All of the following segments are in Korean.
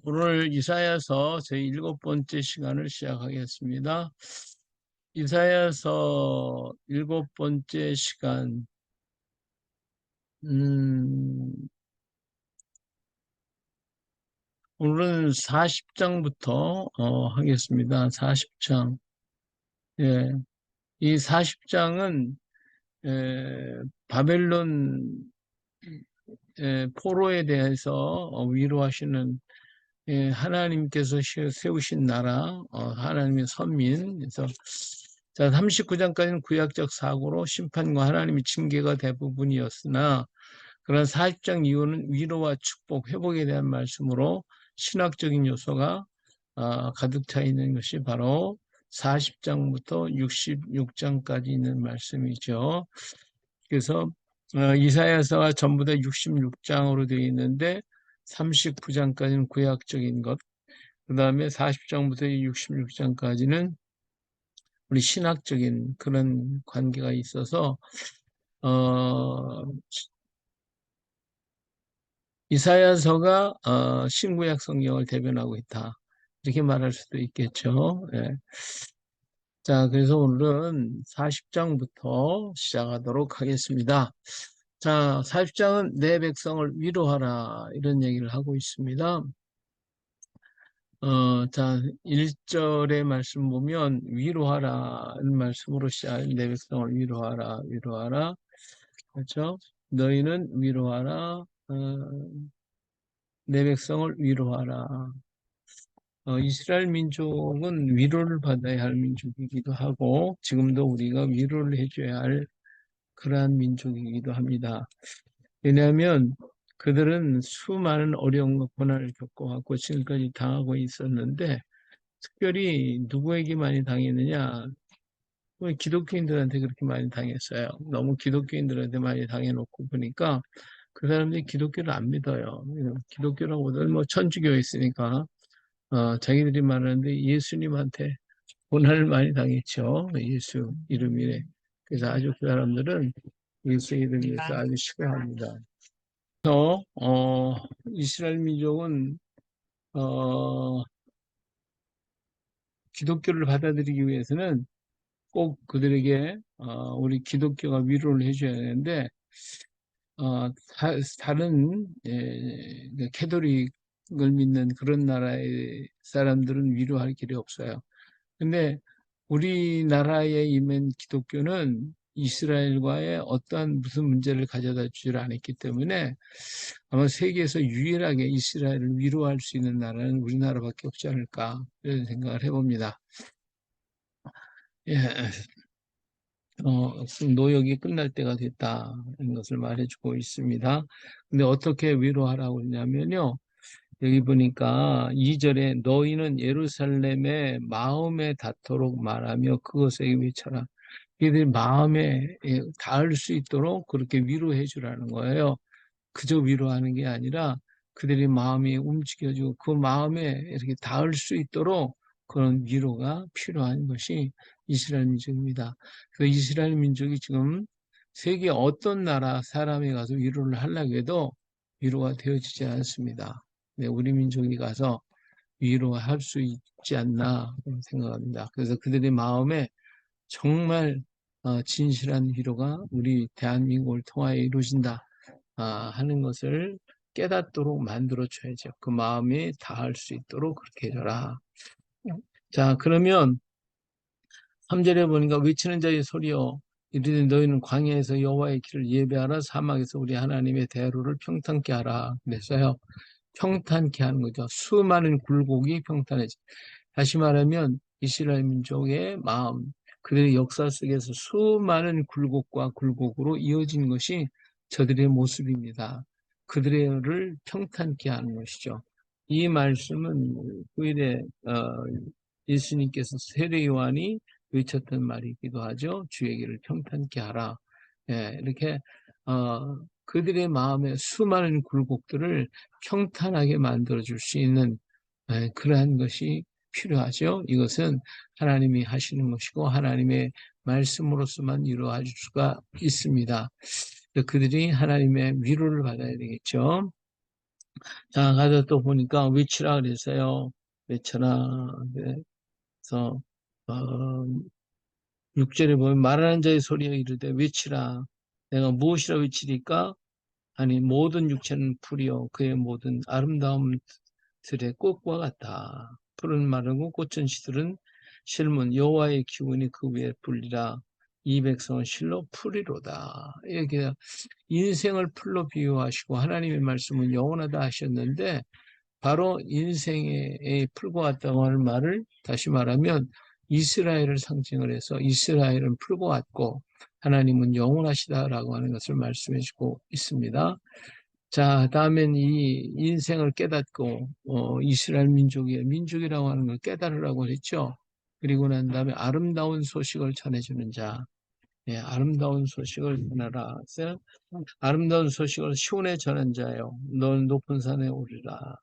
오늘 이사야서 제 7번째 시간을 시작하겠습니다. 이사야서 7번째 시간, 오늘은 40장부터 하겠습니다. 40장. 예, 이 40장은 바벨론 포로에 대해서 위로하시는 하나님께서 세우신 나라, 하나님의 선민. 그래서 자, 39장까지는 구약적 사고로 심판과 하나님의 징계가 대부분이었으나 그런 40장 이후는 위로와 축복, 회복에 대한 말씀으로 신학적인 요소가 가득 차 있는 것이 바로 40장부터 66장까지 있는 말씀이죠. 그래서 이사야서가 전부 다 66장으로 되어 있는데 39장까지는 구약적인 것, 그 다음에 40장부터 66장까지는 우리 신학적인 그런 관계가 있어서 이사야서가 신구약 성경을 대변하고 있다, 이렇게 말할 수도 있겠죠. 예. 자, 그래서 오늘은 40장부터 시작하도록 하겠습니다. 자, 40장은 내 백성을 위로하라, 이런 얘기를 하고 있습니다. 자, 1절의 말씀 보면 위로하라는 말씀으로 시작, 내 백성을 위로하라, 위로하라. 그렇죠? 너희는 위로하라, 내 백성을 위로하라. 이스라엘 민족은 위로를 받아야 할 민족이기도 하고, 지금도 우리가 위로를 해줘야 할 그러한 민족이기도 합니다. 왜냐하면 그들은 수많은 어려움과 고난을 겪어왔고 지금까지 당하고 있었는데, 특별히 누구에게 많이 당했느냐? 기독교인들한테 그렇게 많이 당했어요. 너무 기독교인들한테 많이 당해놓고 보니까 그 사람들이 기독교를 안 믿어요. 기독교라고들 뭐 천주교에 있으니까 자기들이 말하는데 예수님한테 고난을 많이 당했죠. 예수 이름이래. 그래서 아주 그 사람들은 예수 이름에서 아주 싫어합니다. 그래서 이스라엘 민족은 기독교를 받아들이기 위해서는 꼭 그들에게 우리 기독교가 위로를 해줘야 되는데 다른 캐톨릭을 믿는 그런 나라의 사람들은 위로할 길이 없어요. 근데 우리나라에 임한 기독교는 이스라엘과의 어떠한 무슨 문제를 가져다 주질 않았기 때문에 아마 세계에서 유일하게 이스라엘을 위로할 수 있는 나라는 우리나라밖에 없지 않을까, 이런 생각을 해봅니다. 예, 노역이 끝날 때가 됐다는 것을 말해주고 있습니다. 근데 어떻게 위로하라고 했냐면요, 여기 보니까 2절에 너희는 예루살렘의 마음에 닿도록 말하며 그것에게 외쳐라. 이들이 마음에 닿을 수 있도록 그렇게 위로해 주라는 거예요. 그저 위로하는 게 아니라 그들의 마음이 움직여지고 그 마음에 이렇게 닿을 수 있도록 그런 위로가 필요한 것이 이스라엘 민족입니다. 그 이스라엘 민족이 지금 세계 어떤 나라 사람에 가서 위로를 하려고 해도 위로가 되어지지 않습니다. 네, 우리 민족이 가서 위로할 수 있지 않나 생각합니다. 그래서 그들의 마음에 정말 진실한 위로가 우리 대한민국을 통하여 이루어진다 하는 것을 깨닫도록 만들어줘야죠. 그 마음이 닿을 수 있도록 그렇게 해줘라. 자, 그러면 3절에 보니까 외치는 자의 소리여 이르되 너희는 광야에서 여호와의 길을 예배하라, 사막에서 우리 하나님의 대로를 평탄케 하라. 그랬어요. 평탄케 하는 거죠. 수많은 굴곡이 평탄해져. 다시 말하면 이스라엘 민족의 마음, 그들의 역사 속에서 수많은 굴곡과 굴곡으로 이어진 것이 저들의 모습입니다. 그들을 평탄케 하는 것이죠. 이 말씀은 후일에 예수님께서 세례 요한이 외쳤던 말이기도 하죠. 주의 길을 평탄케 하라. 예, 이렇게 그들의 마음에 수많은 굴곡들을 평탄하게 만들어줄 수 있는 그러한 것이 필요하죠. 이것은 하나님이 하시는 것이고 하나님의 말씀으로서만 이루어질 수가 있습니다. 그들이 하나님의 위로를 받아야 되겠죠. 자, 가서 또 보니까 외치라 그랬어요. 외쳐라. 그래서, 어, 6절에 보면 말하는 자의 소리에 이르되 외치라. 내가 무엇이라 외치리까? 아니, 모든 육체는 풀이요. 그의 모든 아름다움 들의 꽃과 같다. 푸른 마르고 꽃은 시들은 실문 여호와의 기운이 그 위에 불리라. 이 백성은 실로 풀이로다. 이렇게 인생을 풀로 비유하시고 하나님의 말씀은 영원하다 하셨는데 바로 인생의 풀과 같다고 하는 말을 다시 말하면 이스라엘을 상징을 해서 이스라엘은 풀과 같고 하나님은 영원하시다라고 하는 것을 말씀해 주고 있습니다. 자, 다음엔 이 인생을 깨닫고 이스라엘 민족이라고 하는 걸 깨달으라고 했죠. 그리고 난 다음에 아름다운 소식을 전해주는 자, 예, 아름다운 소식을 전하라. 그래서 아름다운 소식을 시온에 전한 자요. 넌 높은 산에 오르라.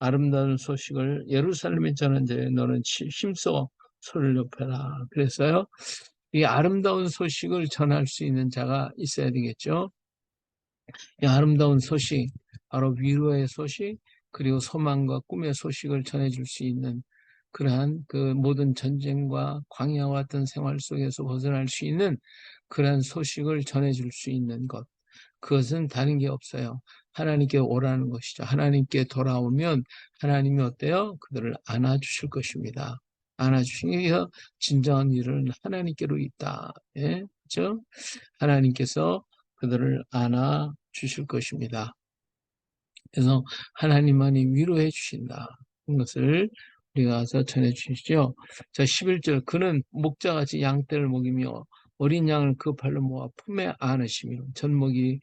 아름다운 소식을 예루살렘에 전한 자요. 너는 힘써 소리를 높여라. 그래서요, 이 아름다운 소식을 전할 수 있는 자가 있어야 되겠죠. 이 아름다운 소식, 바로 위로의 소식, 그리고 소망과 꿈의 소식을 전해줄 수 있는 그러한 그 모든 전쟁과 광야와 같은 생활 속에서 벗어날 수 있는 그러한 소식을 전해줄 수 있는 것. 그것은 다른 게 없어요. 하나님께 오라는 것이죠. 하나님께 돌아오면 하나님이 어때요? 그들을 안아주실 것입니다. 안아주시는 게 진정한 일은 하나님께로 있다. 예? 그렇죠? 하나님께서 그들을 안아 주실 것입니다. 그래서 하나님만이 위로해 주신다. 그것을 우리가 가서 전해 주시죠. 자, 11절. 그는 목자같이 양떼를 먹이며 어린 양을 그 발로 모아 품에 안으시며 젖먹이는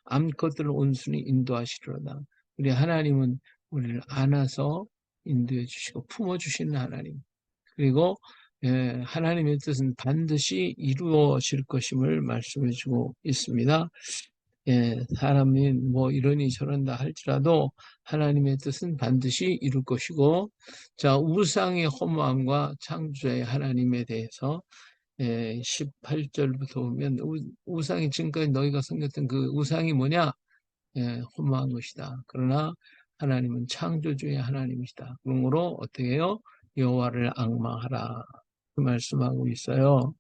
암컷들을 온순히 인도하시리로다. 우리 하나님은 우리를 안아서 인도해 주시고 품어 주시는 하나님. 그리고 하나님의 뜻은 반드시 이루어질 것임을 말씀해 주고 있습니다. 예, 사람이 뭐 이러니 저런다 할지라도 하나님의 뜻은 반드시 이룰 것이고, 자, 우상의 허무함과 창조의 하나님에 대해서 18절부터 보면 우상이 지금까지 너희가 섬겼던 그 우상이 뭐냐? 허무한 것이다. 그러나 하나님은 창조주의 하나님이시다. 그러므로 어떻게 해요? 여호와를 앙망하라. 그 말씀하고 있어요.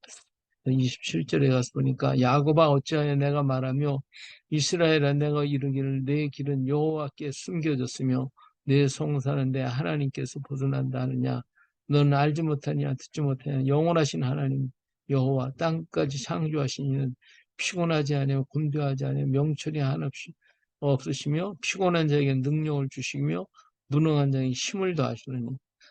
27절에 가서 보니까 야곱아 어찌하여 내가 말하며 이스라엘아 내가 이르기를 내 길은 여호와께 숨겨졌으며 내 송사는 내 하나님께서 보존한다 하느냐. 너는 알지 못하냐 듣지 못하냐. 영원하신 하나님 여호와 땅까지 창조하신 이는 피곤하지 않으며 곤두하지 않으며 명철이 한없이 없으시며 피곤한 자에게 능력을 주시며 무능한 자에게 힘을 더하시느니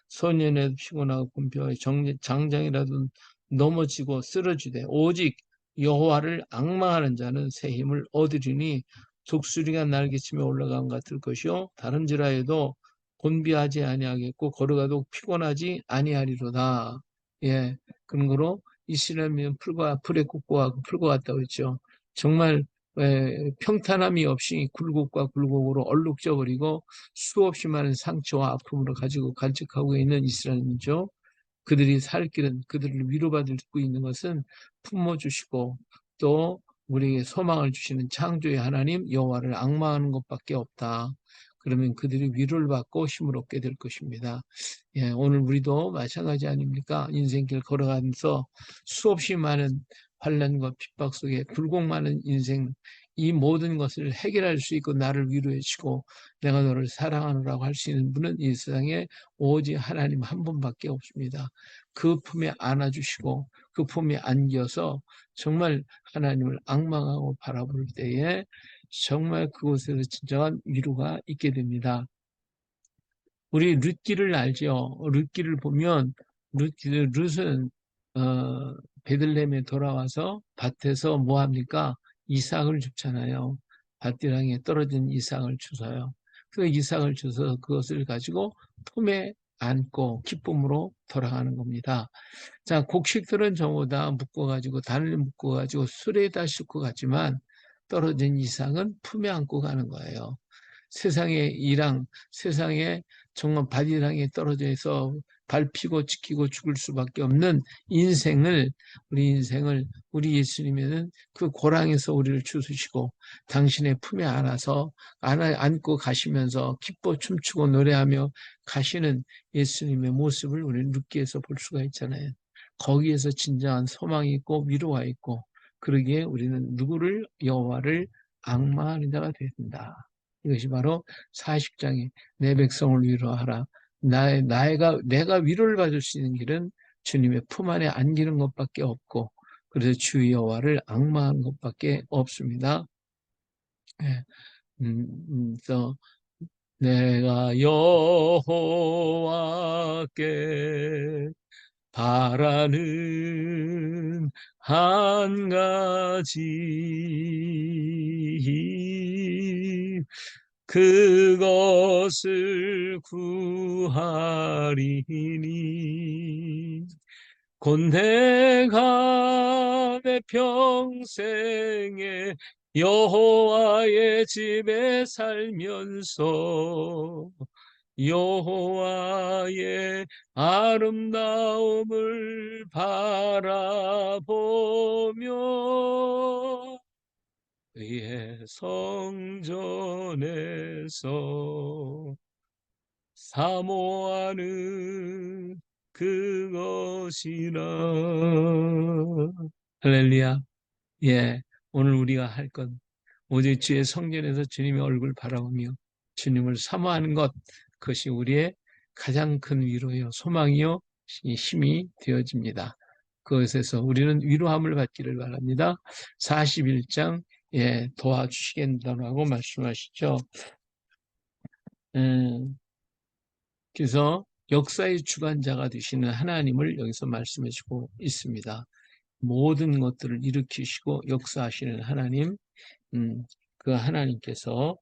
소년에도 피곤하고 곤표하여 장장이라도 넘어지고 쓰러지되 오직 여호와를 앙망하는 자는 새 힘을 얻으리니 독수리가 날개치며 올라간 것 같을 것이요 다름질하여도 곤비하지 아니하겠고 걸어가도 피곤하지 아니하리로다. 예, 그런 거로 이스라엘은 풀의 꽃과 풀과 같다고 했죠. 정말 평탄함이 없이 굴곡과 굴곡으로 얼룩져 버리고 수없이 많은 상처와 아픔으로 가지고 간직하고 있는 이스라엘이죠. 그들이 살 길은 그들을 위로받을 수 있는 것은 품어주시고 또 우리에게 소망을 주시는 창조의 하나님 여호와를 앙망하는 것밖에 없다. 그러면 그들이 위로를 받고 힘을 얻게 될 것입니다. 예, 오늘 우리도 마찬가지 아닙니까? 인생길 걸어가면서 수없이 많은 환난과 핍박 속에 굴곡 많은 인생 이 모든 것을 해결할 수 있고 나를 위로해 주고 내가 너를 사랑하노라고 할 수 있는 분은 이 세상에 오직 하나님 한 분밖에 없습니다. 그 품에 안아주시고 그 품에 안겨서 정말 하나님을 앙망하고 바라볼 때에 정말 그곳에서 진정한 위로가 있게 됩니다. 우리 룻기를 알죠? 룻기를 보면 룻은 베들레헴에 돌아와서 밭에서 뭐 합니까? 이삭을 줍잖아요. 밭디랑에 떨어진 이삭을 주서요. 그 이삭을 주서 그것을 가지고 품에 안고 기쁨으로 돌아가는 겁니다. 자, 곡식들은 전부 다 묶어가지고 단을 묶어가지고 술에다 싣고 가지만 떨어진 이삭은 품에 안고 가는 거예요. 세상의 이랑, 세상에 정말 바디랑에 떨어져 있어 밟히고 지키고 죽을 수밖에 없는 인생을, 우리 인생을 우리 예수님은 그 고랑에서 우리를 주시고 당신의 품에 안고 가시면서 기뻐 춤추고 노래하며 가시는 예수님의 모습을 우리는 룻기에서 볼 수가 있잖아요. 거기에서 진정한 소망이 있고 위로가 있고, 그러기에 우리는 누구를, 여호와를 악마하는 자가 된다. 이것이 바로 40장의 내 백성을 위로하라. 내가 위로를 받을 수 있는 길은 주님의 품 안에 안기는 것밖에 없고, 그래서 주 여호와를 악마하는 것밖에 없습니다. 예, 그래서 내가 여호와께 바라는 한 가지, 그것을 구하리니 곧 내가 내 평생에 여호와의 집에 살면서 여호와의 아름다움을 바라보며 그의 성전에서 사모하는 그것이라. 할렐루야. 예, 오늘 우리가 할 것, 오직 주의 성전에서 주님의 얼굴 바라보며 주님을 사모하는 것, 그것이 우리의 가장 큰 위로요, 소망이요, 힘이 되어집니다. 그것에서 우리는 위로함을 받기를 바랍니다. 41장, 예, 도와주시겠다고 말씀하시죠. 그래서 역사의 주관자가 되시는 하나님을 여기서 말씀해 주고 있습니다. 모든 것들을 일으키시고 역사하시는 하나님, 그 하나님께서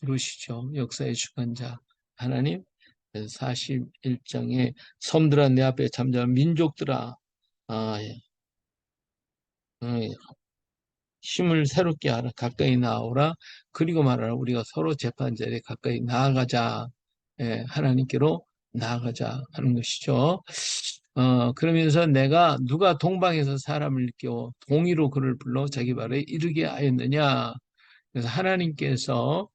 부르시죠. 역사의 주관자 하나님. 41장에 섬들아 내 앞에 잠잠한 민족들아, 예. 힘을 새롭게 하라. 가까이 나오라. 그리고 말하라. 우리가 서로 재판 자리에 가까이 나아가자. 예, 하나님께로 나아가자 하는 것이죠. 그러면서 내가 누가 동방에서 사람을 일깨워 동의로 그를 불러 자기 발에 이르게 하였느냐. 그래서 하나님께서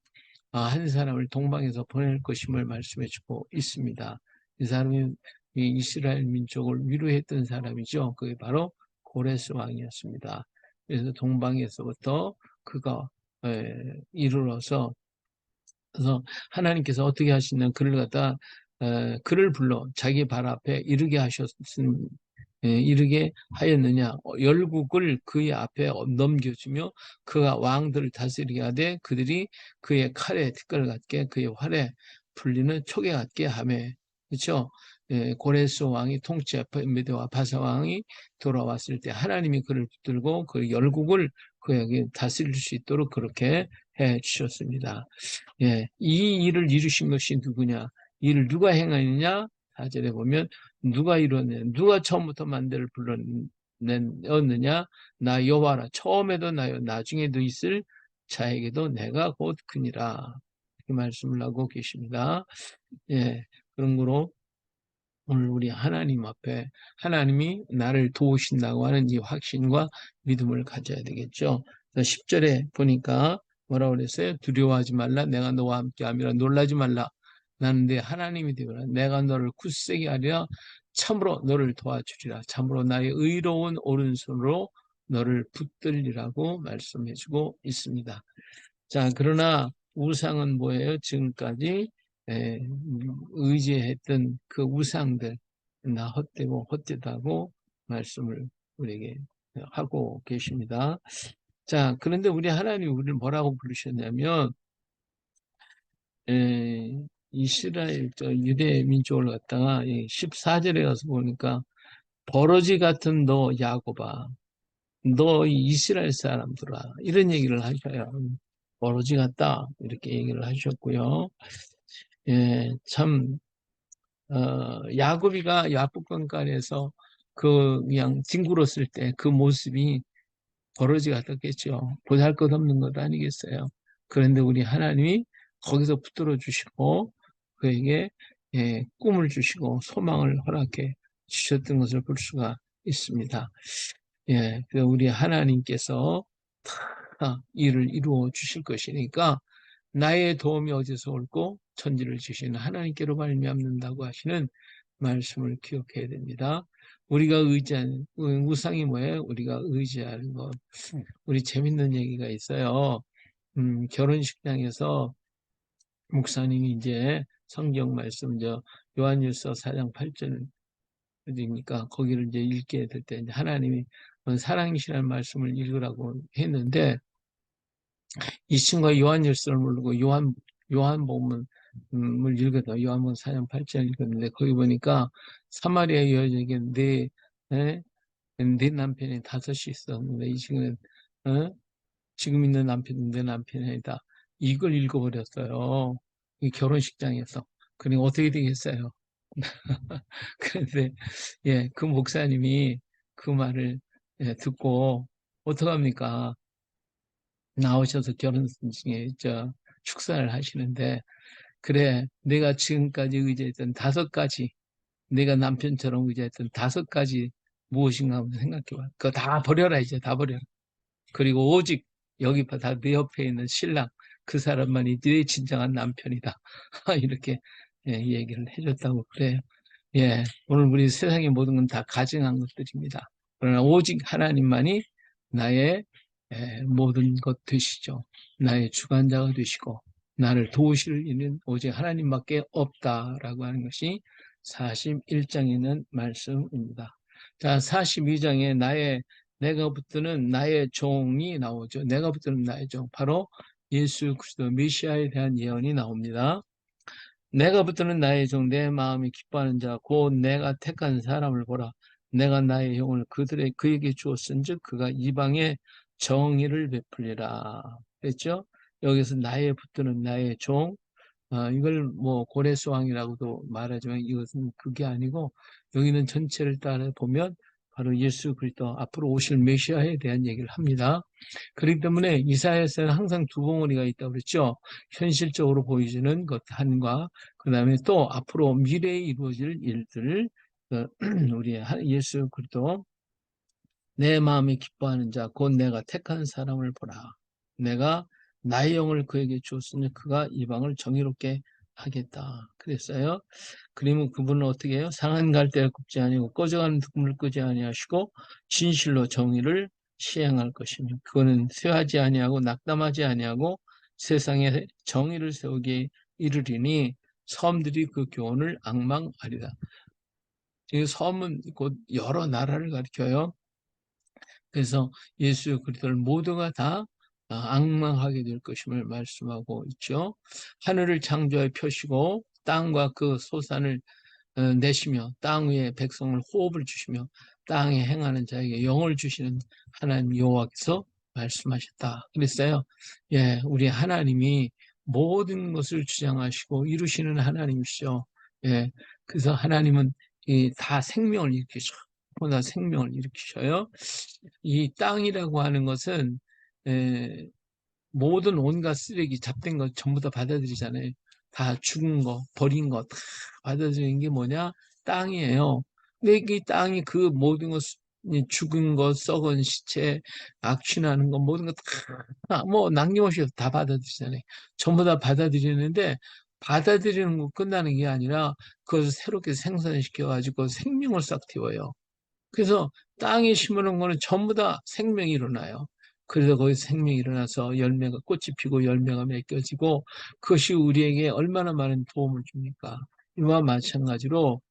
한 사람을 동방에서 보낼 것임을 말씀해 주고 있습니다. 이 사람이 이 이스라엘 민족을 위로했던 사람이죠. 그게 바로 고레스 왕이었습니다. 그래서 동방에서부터 그가 이르러서, 그래서 하나님께서 어떻게 하시는 그를 갖다 그를 불러 자기 발 앞에 이르게 하였느냐. 열국을 그의 앞에 넘겨주며 그가 왕들을 다스리게 하되 그들이 그의 칼에 티끌 같게 그의 활에 풀리는 촉에 같게 하며, 그렇죠? 고레스 왕이 통치한 메대와 바사 왕이 돌아왔을 때 하나님이 그를 붙들고 그 열국을 그에게 다스릴 수 있도록 그렇게 해 주셨습니다. 예, 이 일을 이루신 것이 누구냐? 이 일을 누가 행하느냐? 4절에 보면 누가 이루었느냐? 누가 처음부터 만대를 불러냈느냐? 나 여호와라. 처음에도 나요, 나중에도 있을 자에게도 내가 곧 그니라. 이렇게 말씀을 하고 계십니다. 예, 그런 거로 오늘 우리 하나님 앞에 하나님이 나를 도우신다고 하는 이 확신과 믿음을 가져야 되겠죠. 10절에 보니까 뭐라고 그랬어요? 두려워하지 말라. 내가 너와 함께함이라. 놀라지 말라. 나는 네 하나님이 되거라. 내가 너를 굳세게 하리라. 참으로 너를 도와주리라. 참으로 나의 의로운 오른손으로 너를 붙들리라고 말씀해주고 있습니다. 자, 그러나 우상은 뭐예요? 지금까지 의지했던 그 우상들, 나 헛되고 헛되다고 말씀을 우리에게 하고 계십니다. 자, 그런데 우리 하나님이 우리를 뭐라고 부르셨냐면, 이스라엘, 유대 민족을 갖다가 14절에 가서 보니까 버러지 같은 너 야곱아, 너 이스라엘 사람들아, 이런 얘기를 하셔요. 버러지 같다 이렇게 얘기를 하셨고요. 예, 참 야곱이가 야복강간에서 그 그냥 뒹굴었을 때 그 모습이 버러지 같았겠죠. 보잘것없는 것 아니겠어요. 그런데 우리 하나님이 거기서 붙들어 주시고 그에게 꿈을 주시고 소망을 허락해 주셨던 것을 볼 수가 있습니다. 그래서 우리 하나님께서 다 일을 이루어 주실 것이니까 나의 도움이 어디서 올고 천지를 주시는 하나님께로 말미암는다고 하시는 말씀을 기억해야 됩니다. 우리가 의지하는 우상이 뭐예요? 우리가 의지하는 것. 우리 재밌는 얘기가 있어요. 결혼식장에서 목사님이 이제 성경 말씀 요한일서 4장 8절이니까 거기를 이제 읽게 될 때 하나님이 사랑이시라는 말씀을 읽으라고 했는데 이 친구가 요한일서를 모르고 요한복음을 읽었다. 요한복음 4장 8절 읽었는데 거기 보니까 사마리아 여자에게 내 남편이 다섯이 있었는데 이 친구는 지금 있는 남편은 내 남편이 아니다. 이걸 읽어버렸어요. 이 결혼식장에서. 그러니 어떻게 되겠어요? 그런데 그 목사님이 그 말을 듣고 어떡합니까? 나오셔서 결혼식에 축사를 하시는데 그래 내가 지금까지 의지했던 다섯 가지 내가 남편처럼 의지했던 다섯 가지 무엇인가 한번 생각해봐. 그거 다 버려라 이제 다 버려라. 그리고 오직 여기 봐, 다 내 옆에 있는 신랑 그 사람만이 네 진정한 남편이다. 이렇게 얘기를 해줬다고 그래요. 오늘 우리 세상의 모든 건 다 가증한 것들입니다. 그러나 오직 하나님만이 나의 모든 것 되시죠. 나의 주관자가 되시고 나를 도우실 이는 오직 하나님밖에 없다라고 하는 것이 41장에 있는 말씀입니다. 자, 42장에 내가 붙드는 나의 종이 나오죠. 내가 붙드는 나의 종, 바로 예수 그리스도 메시아에 대한 예언이 나옵니다. 내가 붙드는 나의 종, 내 마음이 기뻐하는 자, 곧 내가 택한 사람을 보라. 내가 나의 영을 그에게 주었은즉 그가 이방에 정의를 베풀리라. 그랬죠? 여기서 나의 붙드는 나의 종, 이걸 뭐 고레스왕이라고도 말하지만 이것은 그게 아니고 여기는 전체를 따라 보면 바로 예수 그리스도 앞으로 오실 메시아에 대한 얘기를 합니다. 그렇기 때문에 이사야서는 항상 두 덩어리가 있다고 그랬죠. 현실적으로 보여지는 것 한과 그 다음에 또 앞으로 미래에 이루어질 일들을 우리 예수 그리스도 내 마음이 기뻐하는 자 곧 내가 택한 사람을 보라. 내가 나의 영을 그에게 주었으니 그가 이방을 정의롭게 하겠다. 그랬어요. 그러면 그분은 어떻게 해요? 상한 갈대를 굽지 아니고 꺼져가는 등불을 끄지 아니하시고 진실로 정의를 시행할 것이며 그거는 쇠하지 아니하고 낙담하지 아니하고 세상에 정의를 세우게 이르리니 섬들이 그 교훈을 앙망하리라. 이 섬은 곧 여러 나라를 가리켜요. 그래서 예수 그리스도를 모두가 다 앙망하게 될 것임을 말씀하고 있죠. 하늘을 창조해 펴시고 땅과 그 소산을 내시며 땅 위에 백성을 호흡을 주시며 땅에 행하는 자에게 영을 주시는 하나님 여호와께서 말씀하셨다. 그랬어요. 우리 하나님이 모든 것을 주장하시고 이루시는 하나님이시죠. 그래서 하나님은 다 생명을 일으키셔. 보다 생명을 일으키셔요. 이 땅이라고 하는 것은 모든 온갖 쓰레기, 잡된 거 전부 다 받아들이잖아요. 다 죽은 거, 버린 거 다 받아들이는 게 뭐냐? 땅이에요. 근데 이 땅이 그 모든 것, 죽은 것, 썩은 시체, 악취나는 것, 모든 것 다, 뭐, 남김없이 다 받아들이잖아요. 전부 다 받아들이는데, 받아들이는 거 끝나는 게 아니라, 그것을 새롭게 생산시켜가지고 생명을 싹 틔워요. 그래서 땅에 심어놓은 거는 전부 다 생명이 일어나요. 그래서 거기서 생명이 일어나서 열매가 꽃이 피고 열매가 맺겨지고 그것이 우리에게 얼마나 많은 도움을 줍니까? 이와 마찬가지로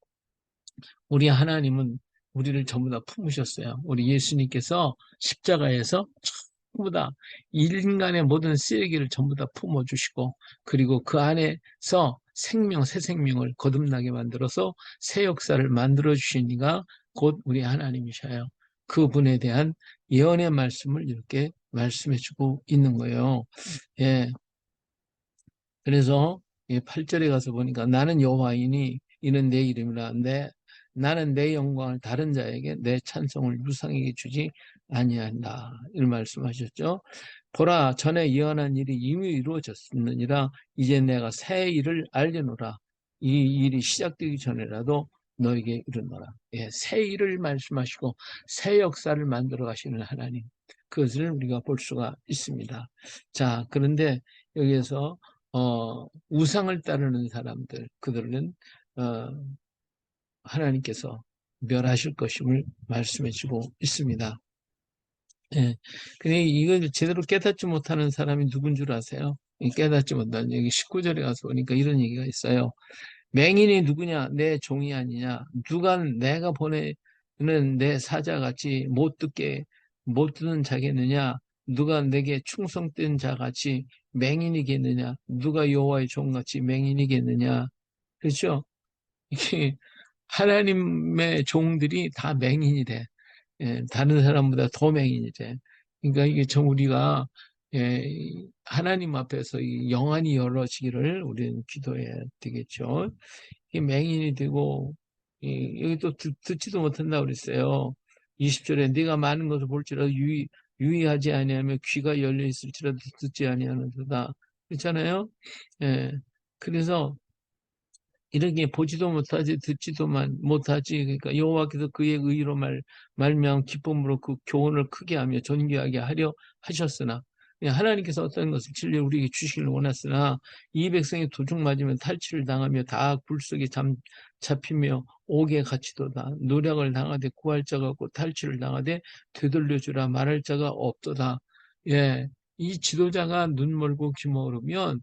우리 하나님은 우리를 전부 다 품으셨어요. 우리 예수님께서 십자가에서 전부 다 인간의 모든 쓰레기를 전부 다 품어주시고 그리고 그 안에서 새 생명을 거듭나게 만들어서 새 역사를 만들어주신 이가 곧 우리 하나님이셔요. 그분에 대한 예언의 말씀을 이렇게 말씀해주고 있는 거예요. 그래서 8절에 가서 보니까 나는 여호와이니 이는 내 이름이라 나는 내 영광을 다른 자에게 내 찬송을 무상에게 주지 아니한다. 이런 말씀하셨죠. 보라, 전에 예언한 일이 이미 이루어졌느니라. 이제 내가 새 일을 알려노라. 이 일이 시작되기 전에라도 너에게 이르노라. 예, 새 일을 말씀하시고 새 역사를 만들어 가시는 하나님, 그것을 우리가 볼 수가 있습니다. 자, 그런데 여기에서 우상을 따르는 사람들, 그들은 어, 하나님께서 멸하실 것임을 말씀해 주고 있습니다. 예. 근데 이걸 제대로 깨닫지 못하는 사람이 누군 줄 아세요? 깨닫지 못한, 여기 19절에 가서 보니까 이런 얘기가 있어요. 맹인이 누구냐? 내 종이 아니냐? 누가 내가 보내는 내 사자같이 못 듣는 자겠느냐? 누가 내게 충성된 자같이 맹인이겠느냐? 누가 여호와의 종같이 맹인이겠느냐? 그렇죠? 이게 하나님의 종들이 다 맹인이래. 예, 다른 사람보다 더 맹인이래. 그러니까 이게 참 우리가 예, 하나님 앞에서 이 영안이 열어지기를 우리는 기도해야 되겠죠. 이 맹인이 되고 여기 또 듣지도 못한다고 그랬어요. 20절에 네가 많은 것을 볼지라도 유의하지 아니하며 귀가 열려 있을지라도 듣지 아니하는도다. 그렇잖아요. 예. 그래서 이렇게 보지도 못하지 듣지도 못하지. 그러니까 여호와께서 그의 의로 말미암아 기쁨으로 그 교훈을 크게 하며 존귀하게 하려 하셨으나, 하나님께서 어떤 것을 진리 우리에게 주시기를 원했으나 이 백성이 도둑 맞으면 탈취를 당하며 다 굴속에 잡히며 옥에 갇히도다. 노력을 당하되 구할 자가 없고 탈취를 당하되 되돌려주라 말할 자가 없도다. 예, 이 지도자가 눈 멀고 귀 멀으면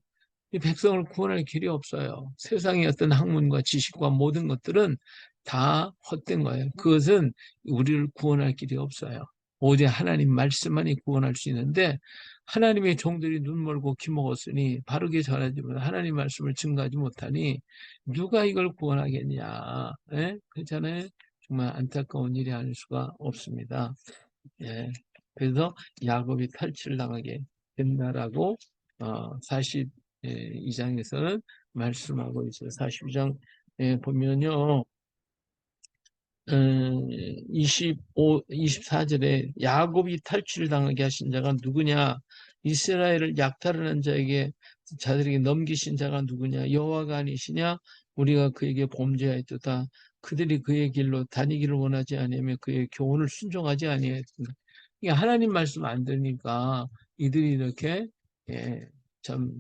이 백성을 구원할 길이 없어요. 세상의 어떤 학문과 지식과 모든 것들은 다 헛된 거예요. 그것은 우리를 구원할 길이 없어요. 오직 하나님 말씀만이 구원할 수 있는데, 하나님의 종들이 눈 멀고 귀 먹었으니 바르게 전하지 못 하나님 말씀을 증거하지 못하니 누가 이걸 구원하겠냐. 예? 그렇잖아요. 정말 안타까운 일이 아닐 수가 없습니다. 예. 그래서 야곱이 탈취를 당하게 된다라고 42장에서는 말씀하고 있어요. 42장 보면요. 24절에 야곱이 탈취를 당하게 하신 자가 누구냐? 이스라엘을 약탈하는 자들에게 넘기신 자가 누구냐? 여호와가 아니시냐? 우리가 그에게 범죄하였도다. 그들이 그의 길로 다니기를 원하지 아니하며 그의 교훈을 순종하지 아니하였다. 이게 하나님 말씀 안 들으니까 이들이 이렇게 예, 참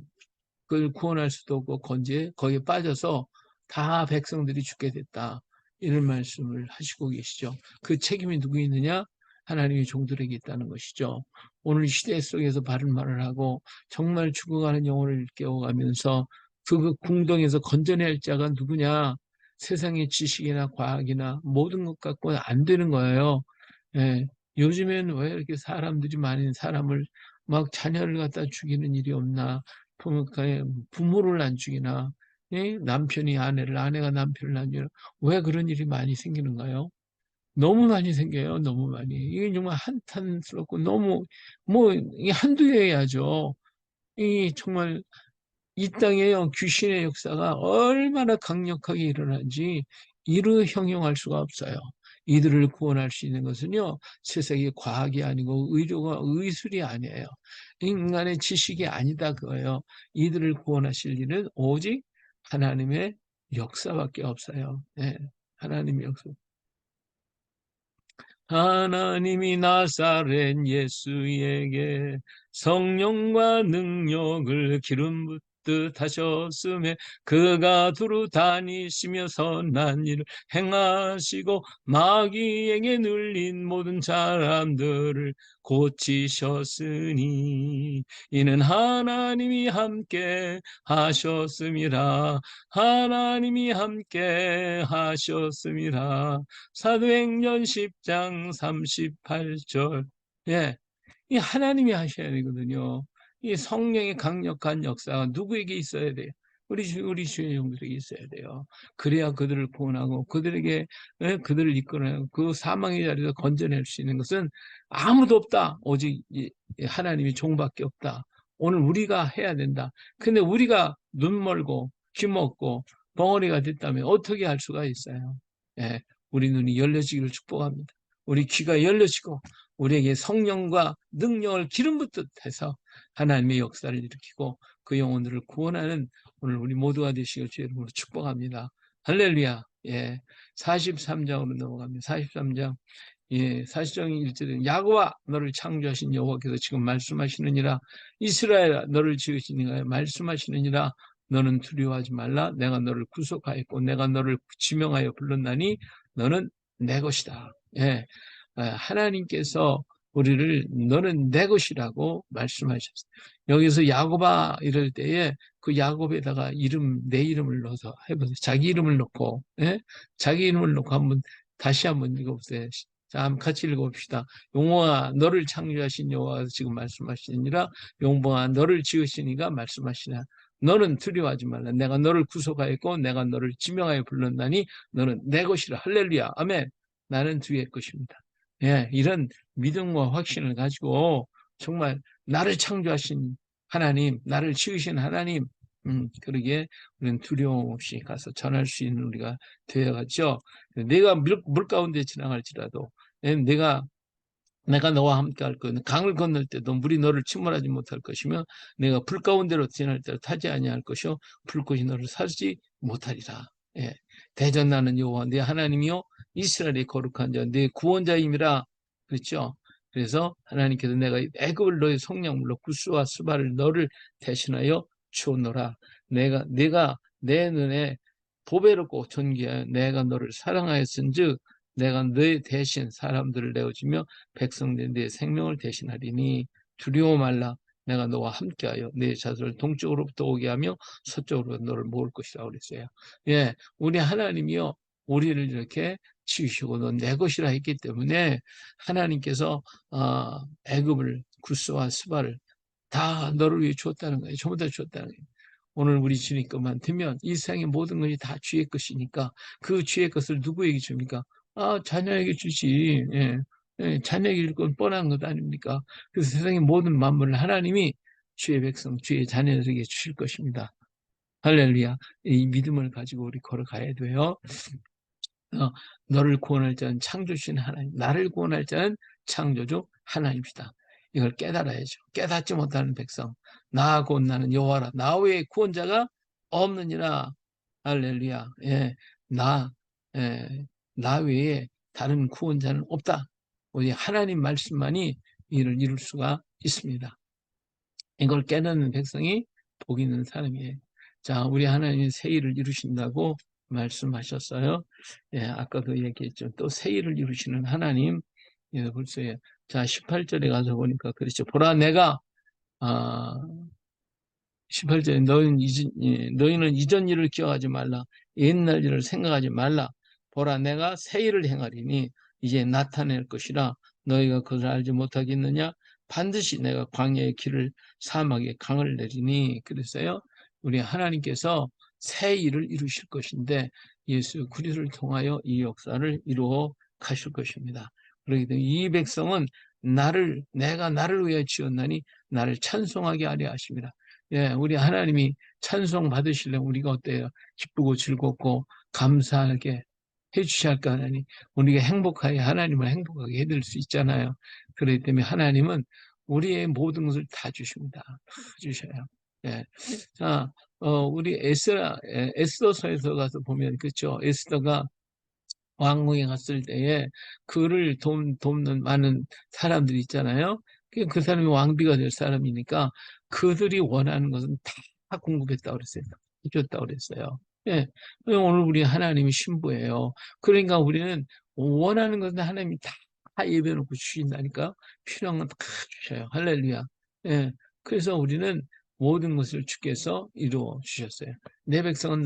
그걸 구원할 수도 없고 거기에 빠져서 다 백성들이 죽게 됐다. 이런 말씀을 하시고 계시죠. 그 책임이 누구 있느냐? 하나님의 종들에게 있다는 것이죠. 오늘 시대 속에서 바른 말을 하고 정말 죽어가는 영혼을 깨워가면서 그 궁동에서 건져낼 자가 누구냐? 세상의 지식이나 과학이나 모든 것 갖고는 안 되는 거예요. 예. 요즘엔 왜 이렇게 사람들이 많은 사람을 막 자녀를 갖다 죽이는 일이 없나? 부모를 안 죽이나? 예? 남편이 아내를, 아내가 남편을 안 죽이나? 왜 그런 일이 많이 생기는가요? 너무 많이 생겨요. 너무 많이. 이게 정말 한탄스럽고 너무 이게 한두 개야죠. 이 정말 이 땅에요, 귀신의 역사가 얼마나 강력하게 일어난지 이루 형용할 수가 없어요. 이들을 구원할 수 있는 것은요, 세상의 과학이 아니고 의료가 의술이 아니에요. 인간의 지식이 아니다 그거예요. 이들을 구원하실 일은 오직 하나님의 역사밖에 없어요. 네, 하나님의 역사. 하나님이 나사렛 예수에게 성령과 능력을 기름 붓듯 하셨음에 그가 두루 다니시며 선한 일을 행하시고 마귀에게 눌린 모든 사람들을 고치셨으니 이는 하나님이 함께 하셨음이라. 하나님이 함께 하셨음이라. 사도행전 10장 38절. 예. 이 하나님이 하셔야 되거든요. 이 성령의 강력한 역사가 누구에게 있어야 돼요? 우리 주의 종들에게 있어야 돼요. 그래야 그들을 구원하고 그들에게 그들을 이끌어내고 그 사망의 자리에서 건져낼 수 있는 것은 아무도 없다. 오직 하나님이 종밖에 없다. 오늘 우리가 해야 된다. 근데 우리가 눈 멀고 귀 먹고 벙어리가 됐다면 어떻게 할 수가 있어요? 예. 우리 눈이 열려지기를 축복합니다. 우리 귀가 열려지고 우리에게 성령과 능력을 기름 붓듯 해서 하나님의 역사를 일으키고 그 영혼들을 구원하는 오늘 우리 모두가 되시길 주의 이름으로 축복합니다. 할렐루야. 예. 43장으로 넘어갑니다. 43장. 예, 43장 1절에 야곱아 너를 창조하신 여호와께서 지금 말씀하시느니라. 이스라엘아 너를 지으시니가 말씀하시느니라. 너는 두려워하지 말라. 내가 너를 구속하였고 내가 너를 지명하여 불렀나니 너는 내 것이다. 예, 하나님께서 우리를 너는 내 것이라고 말씀하셨어요. 여기서 야곱아 이럴 때에 그 야곱에다가 내 이름을 넣어서 해보세요. 자기 이름을 넣고, 예? 자기 이름을 넣고 다시 한번 읽어보세요. 자, 한번 같이 읽어봅시다. 용봉아, 너를 창조하신 여호와가 지금 말씀하시니라. 용봉아, 너를 지으시니가 말씀하시나. 너는 두려워하지 말라. 내가 너를 구속하였고, 내가 너를 지명하여 불렀나니, 너는 내 것이라. 할렐루야. 아멘. 나는 주의 것입니다. 예, 이런 믿음과 확신을 가지고 정말 나를 창조하신 하나님, 나를 지으신 하나님, 그러기에 우리는 두려움 없이 가서 전할 수 있는 우리가 되어가죠. 내가 물 가운데 지나갈지라도, 내가 너와 함께 할 거는 강을 건널 때도 물이 너를 침몰하지 못할 것이며 내가 불 가운데로 지날 때로 타지 아니할 것이요 불꽃이 너를 사지 못하리라. 예. 대전 나는 여호와 네 하나님이요 이스라엘의 거룩한 자 네 구원자임이라. 그렇죠? 그래서 하나님께서 내가 애굽을 너의 속량물로 구스와 스바를 너를 대신하여 주었노라. 내가 내 눈에 보배롭고 존귀하여 내가 너를 사랑하였은즉 내가 너의 대신 사람들을 내어주며 백성된 내 생명을 대신하리니 두려워 말라. 내가 너와 함께하여 내 자손을 동쪽으로부터 오게 하며 서쪽으로 너를 모을 것이라고 그랬어요. 예, 우리 하나님이요 우리를 이렇게 지으시고 너 내 것이라 했기 때문에 하나님께서 애굽을 구스와 스바를 다 너를 위해 주었다는 거예요. 전부 다 주었다는 거예요. 오늘 우리 주님 것만 되면 이 세상의 모든 것이 다 주의 것이니까 그 주의 것을 누구에게 줍니까? 자녀에게 주지. 예. 예, 자녀에게 줄 건 뻔한 것 아닙니까? 그래서 세상의 모든 만물을 하나님이 주의 백성, 주의 자녀에게 주실 것입니다. 할렐루야. 이 믿음을 가지고 우리 걸어가야 돼요. 너를 구원할 자는 창조주신 하나님, 나를 구원할 자는 창조주 하나님이시다. 이걸 깨달아야죠. 깨닫지 못하는 백성, 나 곧 나는 여호와라. 나 외에 구원자가 없느니라. 할렐루야. 예, 나, 예, 나 외에 다른 구원자는 없다. 우리 하나님 말씀만이 이를 이룰 수가 있습니다. 이걸 깨닫는 백성이 복 있는 사람이에요. 자, 우리 하나님이 새 일을 이루신다고 말씀하셨어요. 예, 아까도 얘기했죠. 또 새 일을 이루시는 하나님. 예, 벌써 자, 18절에 가서 보니까 그렇죠. 보라 내가 18절에 너희는 이전 일을 기억하지 말라. 옛날 일을 생각하지 말라. 보라 내가 새 일을 행하리니 이제 나타낼 것이라. 너희가 그것을 알지 못하겠느냐? 반드시 내가 광야의 길을 사막에 강을 내리니. 그랬어요. 우리 하나님께서 새 일을 이루실 것인데 예수 그리스도를 통하여 이 역사를 이루어 가실 것입니다. 그렇기 때문에 이 백성은 내가 나를 위하여 지었나니 나를 찬송하게 하려 하십니다. 예, 우리 하나님이 찬송 받으시려면 우리가 어때요? 기쁘고 즐겁고 감사하게 해주셔야 할 거 하나님. 우리가 행복하게 하나님을 행복하게 해드릴 수 있잖아요. 그렇기 때문에 하나님은 우리의 모든 것을 다 주십니다. 다 주셔요. 예. 자, 우리 에스더서에서 가서 보면, 그렇죠? 에스더가 왕궁에 갔을 때에 그를 돕는 많은 사람들이 있잖아요. 그 사람이 왕비가 될 사람이니까 그들이 원하는 것은 다 공급했다고 그랬어요. 해줬다고 그랬어요. 예. 오늘 우리 하나님이 신부예요. 그러니까 우리는 원하는 것은 하나님이 다 예배놓고 주신다니까 필요한 건 다 주셔요. 할렐루야. 예. 그래서 우리는 모든 것을 주께서 이루어 주셨어요. 내 백성은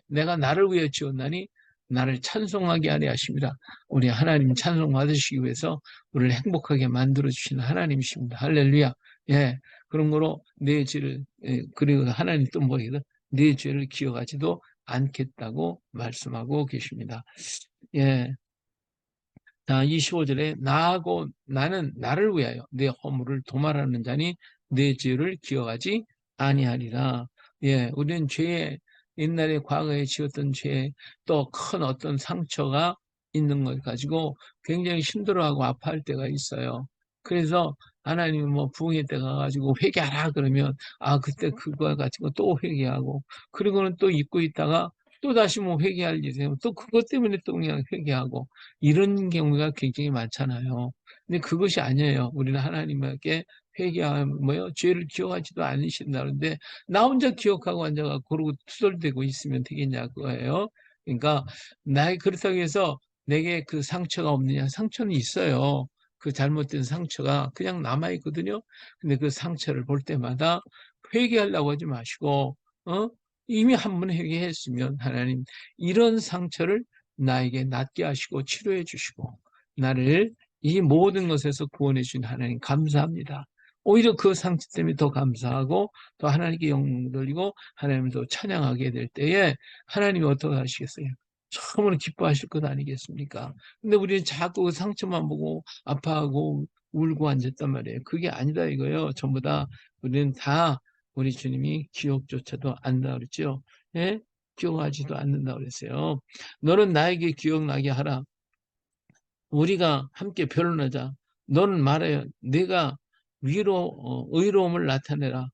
내가 나를 위해 지었나니 나를 찬송하게 하려 하십니다. 우리 하나님 찬송 받으시기 위해서 우리를 행복하게 만들어 주시는 하나님이십니다. 할렐루야. 예. 그런 거로 내 죄를 그리고 하나님 또 뭐예요? 내 죄를 기억하지도 않겠다고 말씀하고 계십니다. 예. 자, 25절에 나하고 나는 나를 위하여 내 허물을 도말하는 자니 내 죄를 기억하지 아니하리라. 예, 우리는 옛날에 과거에 지었던 죄, 또 큰 어떤 상처가 있는 걸 가지고 굉장히 힘들어하고 아파할 때가 있어요. 그래서 하나님이 뭐 부흥회 때 가가지고 회개하라 그러면 아 그때 그거 가지고 또 회개하고 그리고는 또 잊고 있다가 또 다시 뭐 회개할 일이 되면 또 그것 때문에 또 그냥 회개하고 이런 경우가 굉장히 많잖아요. 근데 그것이 아니에요. 우리는 하나님께 회개하면 뭐요? 죄를 기억하지도 않으신다는데 나 혼자 기억하고 앉아가 그러고 투덜대고 있으면 되겠냐 그거예요. 그러니까 나의 그렇다고 해서 내게 그 상처가 없느냐? 상처는 있어요. 그 잘못된 상처가 그냥 남아있거든요. 근데 그 상처를 볼 때마다 회개하려고 하지 마시고, 어? 이미 한 번 회개했으면 하나님 이런 상처를 나에게 낫게 하시고 치료해 주시고 나를 이 모든 것에서 구원해 주신 하나님 감사합니다. 오히려 그 상처 때문에 더 감사하고 또 하나님께 영광 돌리고 하나님을 더 찬양하게 될 때에 하나님이 어떻게 하시겠어요? 처음으로 기뻐하실 것 아니겠습니까? 근데 우리는 자꾸 그 상처만 보고 아파하고 울고 앉았단 말이에요. 그게 아니다 이거예요. 전부 다 우리는 다 우리 주님이 기억조차도 안다 그랬죠. 예? 기억하지도 않는다 그랬어요. 너는 나에게 기억나게 하라. 우리가 함께 변론하자. 너는 말해요. 내가 의로움을 나타내라.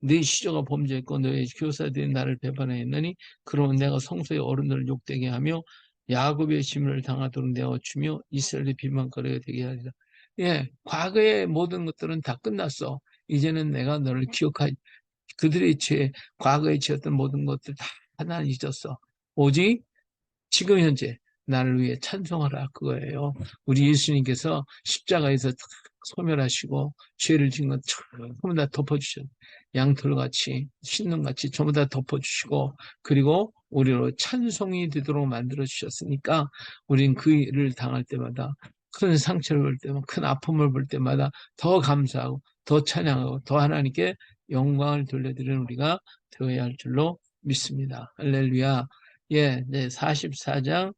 네 시조가 범죄했고 너의 교사들이 나를 배반하였느니 그러면 내가 성소의 어른들을 욕되게 하며 야곱의 짐을 당하도록 내어 주며 이스라엘의 비방거리가 되게 하리라. 예, 과거의 모든 것들은 다 끝났어. 이제는 내가 너를 기억하 그들의 죄, 과거에 지었던 모든 것들 다 하나는 잊었어. 오직 지금 현재 나를 위해 찬송하라 그거예요. 우리 예수님께서 십자가에서 소멸하시고 죄를 지은 건 전부 다 덮어주셨어요. 양털같이 신눈같이 전부 다 덮어주시고 그리고 우리로 찬송이 되도록 만들어주셨으니까 우린 그 일을 당할 때마다 큰 상처를 볼 때마다 큰 아픔을 볼 때마다 더 감사하고 더 찬양하고 더 하나님께 영광을 돌려드리는 우리가 되어야 할 줄로 믿습니다. 할렐루야. 예, 네, 44장,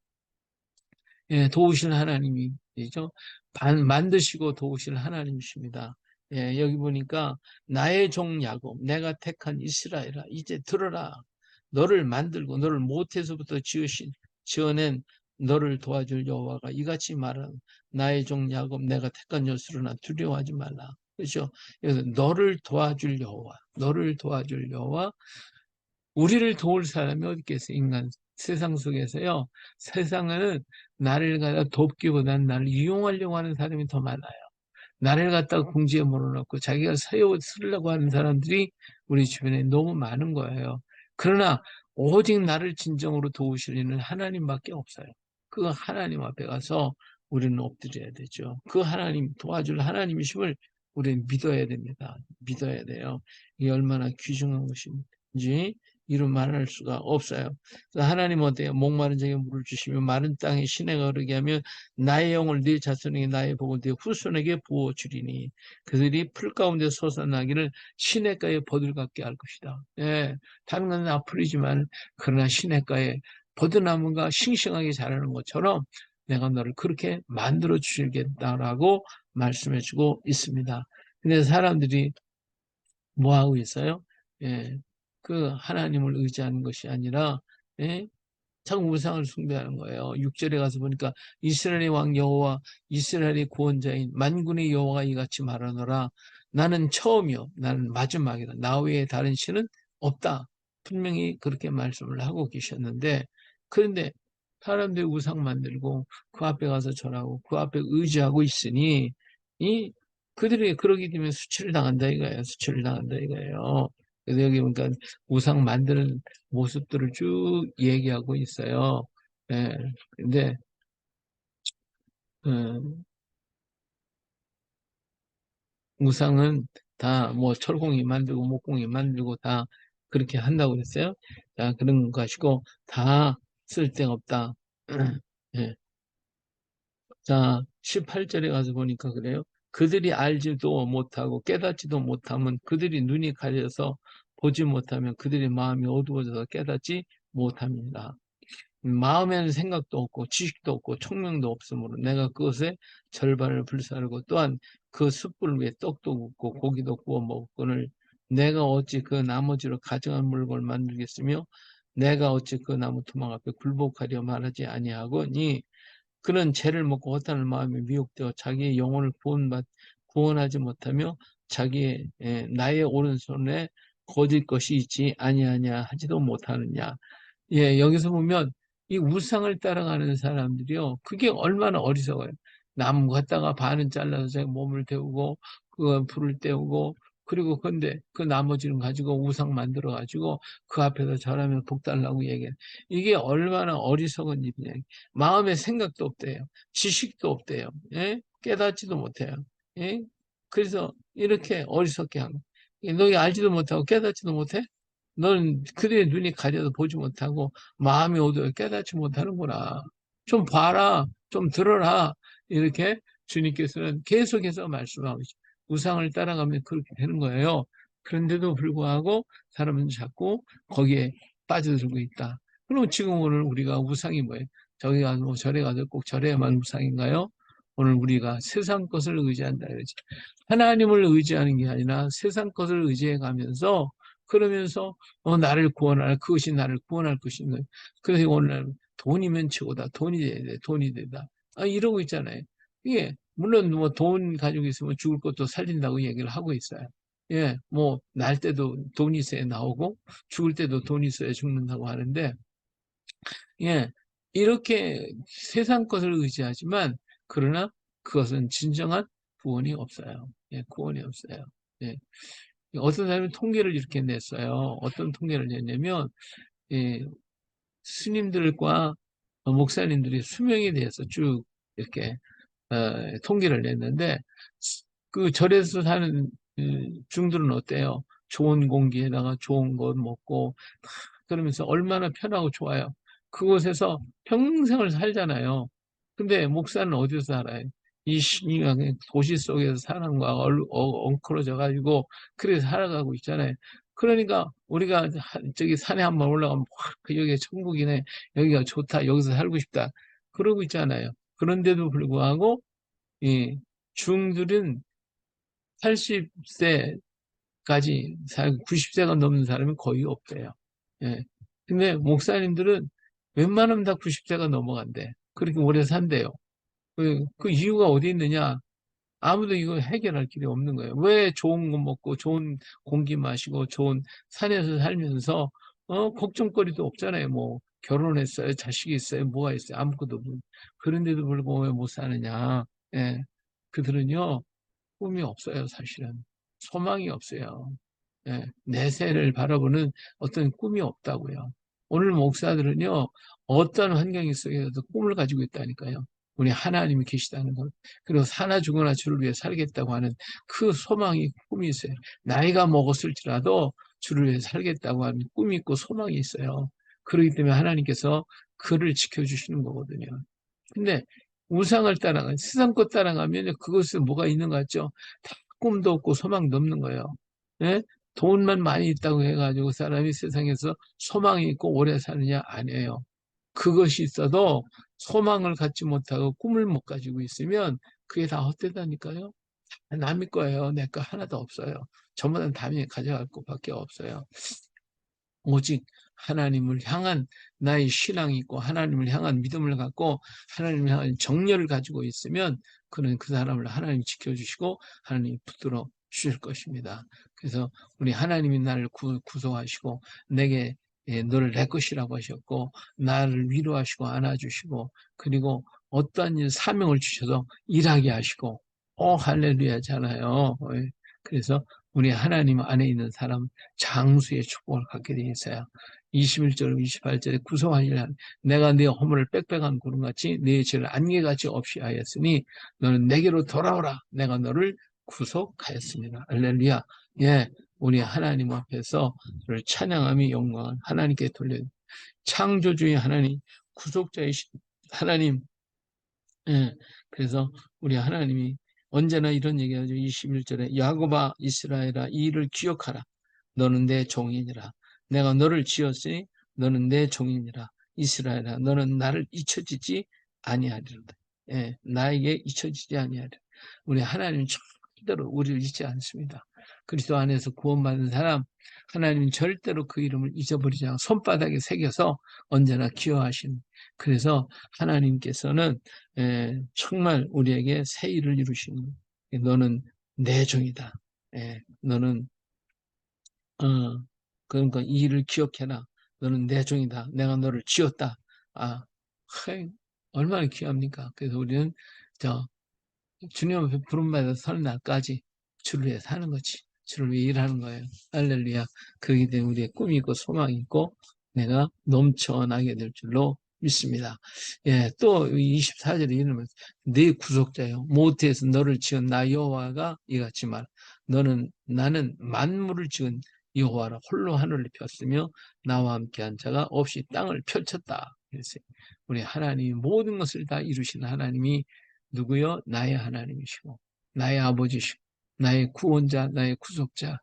예, 도우실 하나님이죠. 만드시고 도우실 하나님이십니다. 예, 여기 보니까 나의 종 야곱, 내가 택한 이스라엘아, 이제 들어라. 너를 만들고 너를 모태에서부터 지어낸 너를 도와줄 여호와가 이같이 말하는 나의 종 야곱, 내가 택한 여수로나 두려워하지 말라. 그렇죠? 그래서 너를 도와줄 여호와, 너를 도와줄 여호와, 우리를 도울 사람이 어디 있겠어요? 인간 세상 속에서요. 세상에는 나를 갖다 돕기보다는 나를 이용하려고 하는 사람이 더 많아요. 나를 갖다가 궁지에 몰아넣고 자기가 쓰려고 하는 사람들이 우리 주변에 너무 많은 거예요. 그러나 오직 나를 진정으로 도우실 이는 하나님밖에 없어요. 그 하나님 앞에 가서 우리는 엎드려야 되죠. 그 하나님 도와줄 하나님이심을 우리는 믿어야 됩니다. 믿어야 돼요. 이게 얼마나 귀중한 것인지 이루 말할 수가 없어요. 그래서 하나님 어때요? 목마른 자에게 물을 주시며 마른 땅에 시내가 흐르게 하면 나의 영을 네 자손에게 나의 복을 네 후손에게 부어주리니 그들이 풀 가운데 솟아나기를 시냇가에 버들같게 할 것이다. 예, 다른 건 나풀이지만 그러나 시냇가에 버드나무가 싱싱하게 자라는 것처럼 내가 너를 그렇게 만들어 주시겠다라고 말씀해 주고 있습니다. 근데 사람들이 뭐 하고 있어요? 예, 그 하나님을 의지하는 것이 아니라 예? 자꾸 우상을 숭배하는 거예요. 6절에 가서 보니까 이스라엘의 왕 여호와 이스라엘의 구원자인 만군의 여호와가 이같이 말하노라. 나는 처음이요 나는 마지막이다. 나 외에 다른 신은 없다. 분명히 그렇게 말씀을 하고 계셨는데 그런데 사람들이 우상 만들고 그 앞에 가서 절하고 그 앞에 의지하고 있으니 이 그들이 그러게 되면 수치를 당한다 이거예요. 수치를 당한다 이거예요. 그래서 여기 보니까 우상 만드는 모습들을 쭉 얘기하고 있어요. 예, 근데, 음, 우상은 다 뭐 철공이 만들고 목공이 만들고 다 그렇게 한다고 그랬어요. 자, 그런 것이고 다 쓸데없다. 예. 자, 18절에 가서 보니까 그래요. 그들이 알지도 못하고 깨닫지도 못하면 그들이 눈이 가려서 보지 못하면 그들의 마음이 어두워져서 깨닫지 못합니다. 마음에는 생각도 없고 지식도 없고 총명도 없으므로 내가 그것에 절반을 불사르고 또한 그 숯불 위에 떡도 굽고 고기도 구워 먹거늘 내가 어찌 그 나머지로 가증한 물건을 만들겠으며 내가 어찌 그 나무 토막 앞에 굴복하려 말하지 아니하거니 그런 죄를 먹고 허탄을 마음에 미혹되어 자기의 영혼을 구원하지 못하며 자기의 나의 오른손에 거짓 것이 있지 아니하냐 하지도 못하느냐. 예, 여기서 보면 이 우상을 따라가는 사람들이요. 그게 얼마나 어리석어요. 나무 갖다가 반은 잘라서 자기 몸을 데우고, 그 불을 때우고, 그리고 근데 그 나머지는 가지고 우상 만들어 가지고 그 앞에서 절하면 복 달라고 얘기해. 이게 얼마나 어리석은 일이냐. 마음에 생각도 없대요. 지식도 없대요. 예? 깨닫지도 못해요. 예? 그래서 이렇게 어리석게 하는 거예요. 너희 알지도 못하고 깨닫지도 못해? 넌 그들의 눈이 가려도 보지 못하고 마음이 어두워 깨닫지 못하는구나. 좀 봐라, 좀 들어라. 이렇게 주님께서는 계속해서 말씀하고 있죠. 우상을 따라가면 그렇게 되는 거예요. 그런데도 불구하고 사람은 자꾸 거기에 빠져들고 있다. 그럼 지금 오늘 우리가 우상이 뭐예요? 저기 가서 뭐 절에 가서 꼭 절에만 우상인가요? 오늘 우리가 세상 것을 의지한다 그러지. 하나님을 의지하는 게 아니라 세상 것을 의지해 가면서 그러면서 나를 구원할 그것이 나를 구원할 것인 거예요. 그래서 오늘 돈이면 최고다. 돈이 돼야 돼. 돈이 되다. 이러고 있잖아요. 이게 물론 뭐 돈 가지고 있으면 죽을 것도 살린다고 얘기를 하고 있어요. 예, 뭐 날 때도 돈이 있어야 나오고 죽을 때도 돈이 있어야 죽는다고 하는데 예, 이렇게 세상 것을 의지하지만 그러나 그것은 진정한 구원이 없어요. 예, 구원이 없어요. 예. 어떤 사람이 통계를 이렇게 냈어요. 어떤 통계를 냈냐면, 예, 스님들과 목사님들이 수명에 대해서 쭉 이렇게 통계를 냈는데, 그 절에서 사는 중들은 어때요? 좋은 공기에다가 좋은 것 먹고, 그러면서 얼마나 편하고 좋아요. 그곳에서 평생을 살잖아요. 근데 목사는 어디서 살아요? 이 도시 속에서 사는 거하고 엉클어져 가지고 그래서 살아가고 있잖아요. 그러니까 우리가 저기 산에 한번 올라가면 그 여기가 천국이네. 여기가 좋다. 여기서 살고 싶다. 그러고 있잖아요. 그런데도 불구하고 이 중들은 80세까지 살고 90세가 넘는 사람이 거의 없대요. 예. 근데 목사님들은 웬만하면 다 90세가 넘어간대. 그렇게 오래 산대요. 그 이유가 어디 있느냐? 아무도 이거 해결할 길이 없는 거예요. 왜 좋은 거 먹고 좋은 공기 마시고 좋은 산에서 살면서 걱정거리도 없잖아요. 뭐 결혼했어요, 자식이 있어요, 뭐가 있어요, 아무것도 없는. 그런데도 불구하고 왜 못 사느냐? 예, 그들은요 꿈이 없어요, 사실은 소망이 없어요. 예, 내세를 바라보는 어떤 꿈이 없다고요. 오늘 목사들은요, 어떤 환경 속에서도 꿈을 가지고 있다니까요. 우리 하나님이 계시다는 것. 그리고 사나 죽으나 주를 위해 살겠다고 하는 그 소망이 꿈이 있어요. 나이가 먹었을지라도 주를 위해 살겠다고 하는 꿈이 있고 소망이 있어요. 그렇기 때문에 하나님께서 그를 지켜주시는 거거든요. 근데 우상을 따라가, 세상 것 따라가면 그것은 뭐가 있는 것 같죠? 다 꿈도 없고 소망도 없는 거예요. 예? 돈만 많이 있다고 해가지고 사람이 세상에서 소망이 있고 오래 사느냐? 아니에요. 그것이 있어도 소망을 갖지 못하고 꿈을 못 가지고 있으면 그게 다 헛되다니까요. 남의 거예요. 내 거 하나도 없어요. 전부 다 남이 가져갈 것밖에 없어요. 오직 하나님을 향한 나의 신앙이 있고 하나님을 향한 믿음을 갖고 하나님을 향한 정열을 가지고 있으면 그는 그 사람을 하나님이 지켜주시고 하나님이 붙들어 주실 것입니다. 그래서 우리 하나님이 나를 구속하시고 내게 너를 내 것이라고 하셨고 나를 위로하시고 안아주시고 그리고 어떠한 일 사명을 주셔서 일하게 하시고 할렐루야잖아요. 그래서 우리 하나님 안에 있는 사람 장수의 축복을 갖게 돼 있어요. 21절, 28절에 구속하시라. 내가 네 허물을 빽빽한 구름같이 네 죄를 안개같이 없이 하였으니 너는 내게로 돌아오라. 내가 너를 구속하였습니다. 할렐루야. 예, 우리 하나님 앞에서 저를 찬양함이 영광을 하나님께 돌려 창조주의 하나님, 구속자이신 하나님. 예, 그래서 우리 하나님이 언제나 이런 얘기하죠. 21절에 야곱아 이스라엘아 이 일을 기억하라. 너는 내 종이니라. 내가 너를 지었으니 너는 내 종이니라. 이스라엘아 너는 나를 잊혀지지 아니하리로다. 예, 나에게 잊혀지지 아니하리라. 우리 하나님 절대로 우리를 잊지 않습니다. 그리스도 안에서 구원받은 사람, 하나님은 절대로 그 이름을 잊어버리지 않고 손바닥에 새겨서 언제나 기여하신. 그래서 하나님께서는 정말 우리에게 새 일을 이루시는 거예요. 너는 내 종이다. 너는 그러니까 이 일을 기억해라. 너는 내 종이다. 내가 너를 지었다. 아, 하이, 얼마나 귀합니까? 그래서 우리는 저 주님 앞에 부름받아 서는 날까지 주를 위해 사는 거지. 주를 위해 일하는 거예요. 할렐루야. 그렇기 때문에 우리의 꿈이 있고 소망이 있고 내가 넘쳐나게 될 줄로 믿습니다. 예, 또 24절에 이르면 네 구속자요. 모태에서 너를 지은 나 여호와가 이같이 말. 나는 만물을 지은 여호와라. 홀로 하늘을 폈으며 나와 함께한 자가 없이 땅을 펼쳤다. 그랬어요. 우리 하나님이 모든 것을 다 이루시는 하나님이 누구요? 나의 하나님이시고 나의 아버지시고 나의 구원자, 나의 구속자,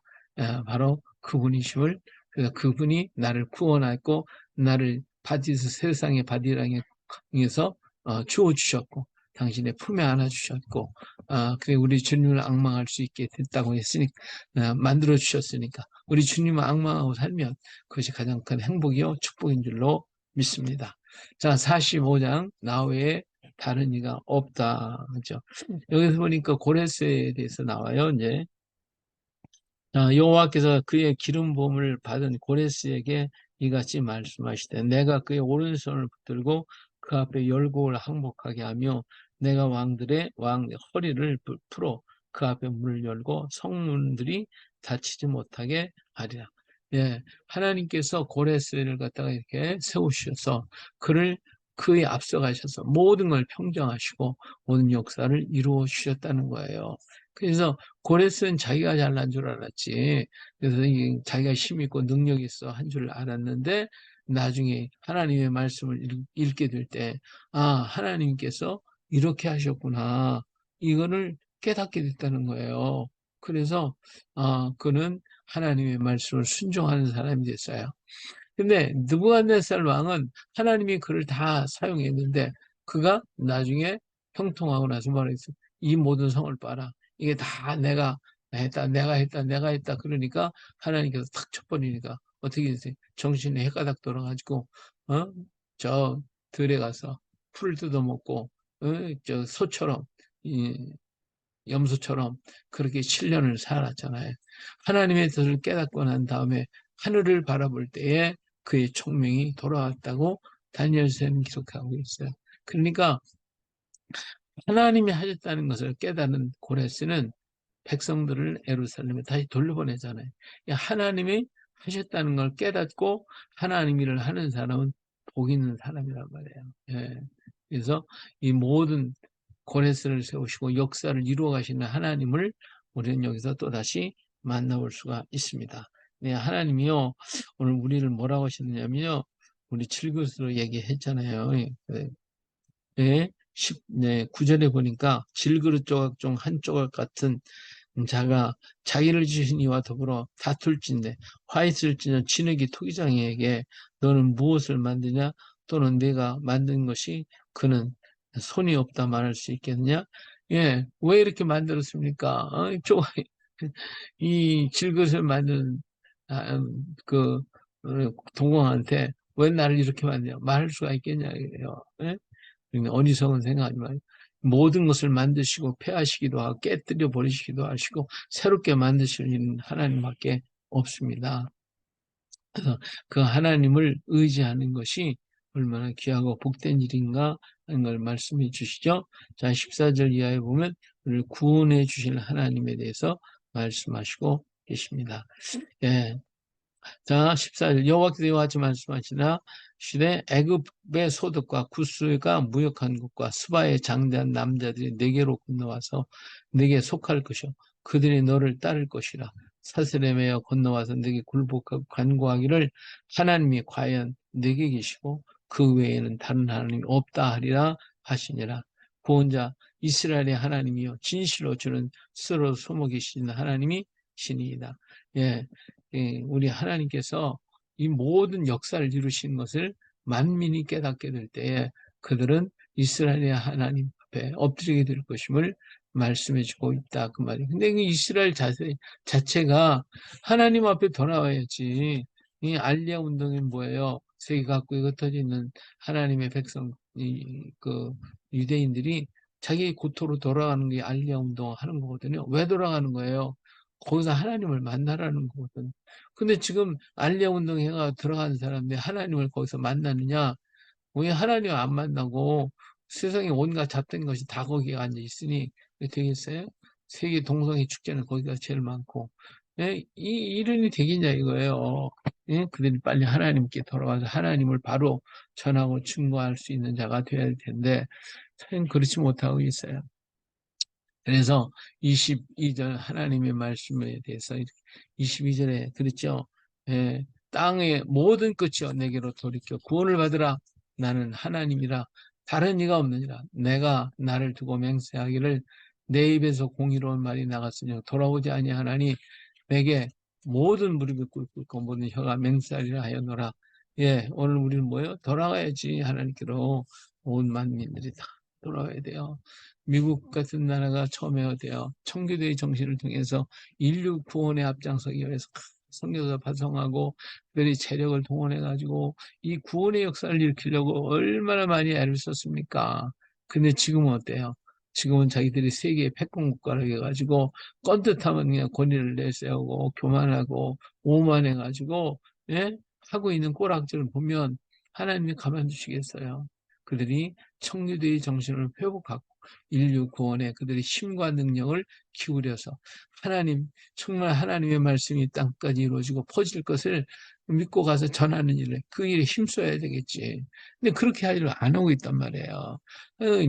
바로 그분이심을, 그래서 그분이 나를 구원하고 나를 바디스 세상의 바디랑에서 주어주셨고 당신의 품에 안아주셨고 그래 우리 주님을 앙망할 수 있게 됐다고 했으니까 만들어 주셨으니까 우리 주님을 앙망하고 살면 그것이 가장 큰 행복이요 축복인 줄로 믿습니다. 자, 45장 나 외에 다른 이가 없다 하죠. 여기서 보니까 고레스에 대해서 나와요. 이제 여호와께서 그의 기름 부음을 받은 고레스에게 이같이 말씀하시되 내가 그의 오른손을 붙들고 그 앞에 열국을 항복하게 하며 내가 왕들의 왕 허리를 풀어 그 앞에 문을 열고 성문들이 닫히지 못하게 하리라. 예, 하나님께서 고레스를 갖다가 이렇게 세우셔서 그를 그에 앞서가셔서 모든 걸 평정하시고 모든 역사를 이루어 주셨다는 거예요. 그래서 고레스는 자기가 잘난 줄 알았지. 그래서 자기가 힘 있고 능력 있어 한 줄 알았는데 나중에 하나님의 말씀을 읽게 될 때, 하나님께서 이렇게 하셨구나. 이거를 깨닫게 됐다는 거예요. 그래서 그는 하나님의 말씀을 순종하는 사람이 됐어요. 근데 느부갓네살 왕은 하나님이 그를 다 사용했는데 그가 나중에 형통하고 나서 말했어. 이 모든 성을 봐라. 이게 다 내가 했다. 그러니까 하나님께서 탁 쳐버리니까 어떻게 되세요? 정신에 해가닥 돌아가지고 어? 저 들에 가서 풀을 뜯어먹고 저 소처럼 이, 염소처럼 그렇게 7년을 살았잖아요. 하나님의 뜻을 깨닫고 난 다음에 하늘을 바라볼 때에 그의 총명이 돌아왔다고 다니엘서는 기록하고 있어요. 그러니까 하나님이 하셨다는 것을 깨닫는 고레스는 백성들을 예루살렘에 다시 돌려보내잖아요. 하나님이 하셨다는 걸 깨닫고 하나님 일을 하는 사람은 복 있는 사람이란 말이에요. 예. 그래서 이 모든 고레스를 세우시고 역사를 이루어 가시는 하나님을 우리는 여기서 또다시 만나볼 수가 있습니다. 네, 하나님이요, 오늘 우리를 뭐라고 하셨느냐면요, 우리 7것으로 얘기했잖아요. 네, 네, 9절에 보니까 질그릇 조각 중 한 조각 같은 자가 자기를 지으신 이와 더불어 다툴진대 화 있을지는 진흙이 토기장에게 너는 무엇을 만드냐 또는 내가 만든 것이 그는 손이 없다 말할 수 있겠느냐. 예, 왜 이렇게 만들었습니까? 이 질것을 만든 그 동공한테 왜 나를 이렇게 만드냐 말할 수가 있겠냐 이래요. 예? 어리석은 생각하지 말고 모든 것을 만드시고 폐하시기도 하고 깨뜨려 버리시기도 하시고 새롭게 만드시는 하나님밖에 없습니다. 그래서 그 하나님을 의지하는 것이 얼마나 귀하고 복된 일인가 하는 걸 말씀해 주시죠. 자, 14절 이하에 보면 우리를 구원해 주실 하나님에 대해서 말씀하시고 계십니다. 예, 자, 14절 여호와께서 이와 같이 말씀하시나 시대 애굽의 소득과 구스가 무역한 것과 스바의 장대한 남자들이 내게로 건너와서 내게 속할 것이요 그들이 너를 따를 것이라 사슬에 매여 건너와서 내게 굴복하고 간구하기를 하나님이 과연 내게 계시고 그 외에는 다른 하나님이 없다 하리라 하시니라. 구원자 이스라엘의 하나님이요 진실로 주는 스스로 소목이신 하나님이 신이다. 예, 우리 하나님께서 이 모든 역사를 이루신 것을 만민이 깨닫게 될 때에 그들은 이스라엘의 하나님 앞에 엎드리게 될 것임을 말씀해주고 있다 그 말이에요. 근데 그 이스라엘 자체가 하나님 앞에 돌아와야지. 이 알리아 운동이 뭐예요? 세계 각국에 흩어져 있는 하나님의 백성, 그 유대인들이 자기 고토로 돌아가는 게 알리아 운동 하는 거거든요. 왜 돌아가는 거예요? 거기서 하나님을 만나라는 거거든. 근데 지금 알리아 운동 해가 들어가는 사람들이 하나님을 거기서 만나느냐? 왜 하나님 안 만나고 세상에 온갖 잡된 것이 다 거기에 앉아 있으니 되겠어요? 세계 동성애 축제는 거기가 제일 많고. 예? 이런이 되겠냐 이거예요. 예? 그들이 빨리 하나님께 돌아와서 하나님을 바로 전하고 증거할 수 있는 자가 되어야 할 텐데 참 그렇지 못하고 있어요. 그래서 22절 하나님의 말씀에 대해서 22절에 그랬죠. 예, 땅의 모든 끝이여 내게로 돌이켜 구원을 받으라. 나는 하나님이라 다른 이가 없느니라. 내가 나를 두고 맹세하기를 내 입에서 공의로운 말이 나갔으니 돌아오지 아니하나니 내게 모든 무릎이 꿇고 모든 혀가 맹세하리라 하였노라. 예, 오늘 우리는 뭐예요? 돌아가야지 하나님께로 온 만민들이 다 돌아와야 돼요. 미국 같은 나라가 처음에 어때요? 청교도의 정신을 통해서 인류 구원에 앞장서기 위해서 선교사 파송하고 그들이 재력을 동원해 가지고 이 구원의 역사를 일으키려고 얼마나 많이 애를 썼습니까? 근데 지금은 어때요? 지금은 자기들이 세계의 패권 국가를 해가지고 껌듯하면 그냥 권위를 내세우고 교만하고 오만해가지고 예? 하고 있는 꼴악질을 보면 하나님이 가만두시겠어요? 그들이 청교도의 정신을 회복하고 인류 구원에 그들의 힘과 능력을 기울여서 하나님, 정말 하나님의 말씀이 땅까지 이루어지고 퍼질 것을 믿고 가서 전하는 일에 그 일에 힘써야 되겠지. 근데 그렇게 하지를 안 하고 있단 말이에요.